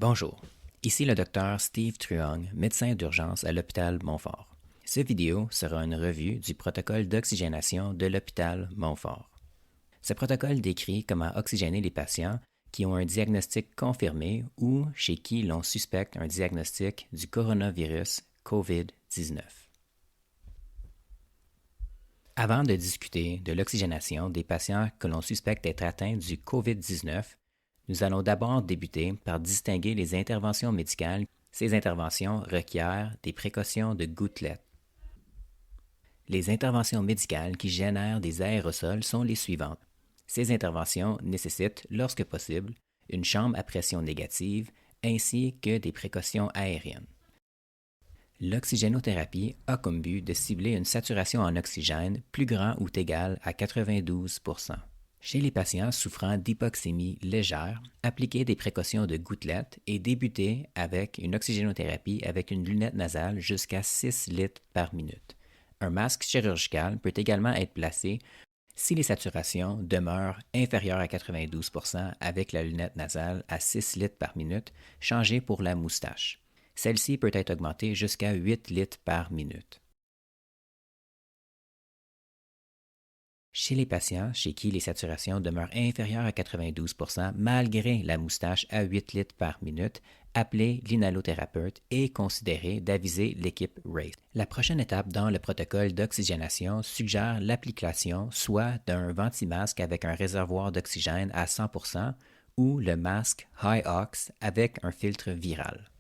Bonjour, ici le docteur Steve Truong, médecin d'urgence à l'hôpital Montfort. Cette vidéo sera une revue du protocole d'oxygénation de l'hôpital Montfort. Ce protocole décrit comment oxygéner les patients qui ont un diagnostic confirmé ou chez qui l'on suspecte un diagnostic du coronavirus COVID-19. Avant de discuter de l'oxygénation des patients que l'on suspecte être atteints du COVID-19, nous allons d'abord débuter par distinguer les interventions médicales. Ces interventions requièrent des précautions de gouttelettes. Les interventions médicales qui génèrent des aérosols sont les suivantes. Ces interventions nécessitent, lorsque possible, une chambre à pression négative ainsi que des précautions aériennes. L'oxygénothérapie a comme but de cibler une saturation en oxygène plus grand ou égale à 92%. Chez les patients souffrant d'hypoxémie légère, appliquer des précautions de gouttelettes et débuter avec une oxygénothérapie avec une lunette nasale jusqu'à 6 litres par minute. Un masque chirurgical peut également être placé si les saturations demeurent inférieures à 92% avec la lunette nasale à 6 litres par minute, changée pour la moustache. Celle-ci peut être augmentée jusqu'à 8 litres par minute. Chez les patients chez qui les saturations demeurent inférieures à 92% malgré la moustache à 8 litres par minute, appelez l'inhalothérapeute et considérez d'aviser l'équipe RACE. La prochaine étape dans le protocole d'oxygénation suggère l'application soit d'un ventimasque avec un réservoir d'oxygène à 100% ou le masque High-Ox avec un filtre viral.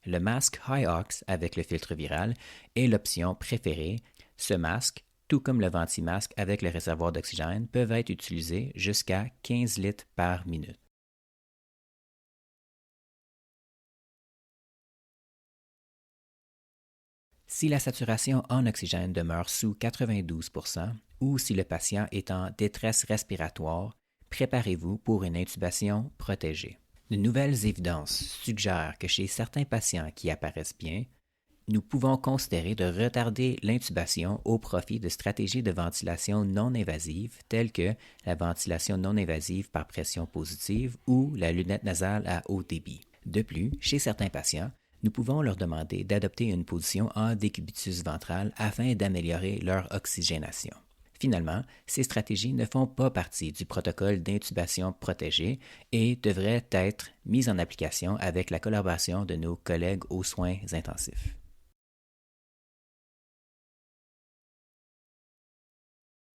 Le masque High-Ox avec le filtre viral est l'option préférée. Ce masque, tout comme le ventimasque avec le réservoir d'oxygène, peuvent être utilisés jusqu'à 15 litres par minute. Si la saturation en oxygène demeure sous 92% ou si le patient est en détresse respiratoire, préparez-vous pour une intubation protégée. De nouvelles évidences suggèrent que chez certains patients qui apparaissent bien, nous pouvons considérer de retarder l'intubation au profit de stratégies de ventilation non invasive telles que la ventilation non invasive par pression positive ou la lunette nasale à haut débit. De plus, chez certains patients, nous pouvons leur demander d'adopter une position en décubitus ventral afin d'améliorer leur oxygénation. Finalement, ces stratégies ne font pas partie du protocole d'intubation protégée et devraient être mises en application avec la collaboration de nos collègues aux soins intensifs.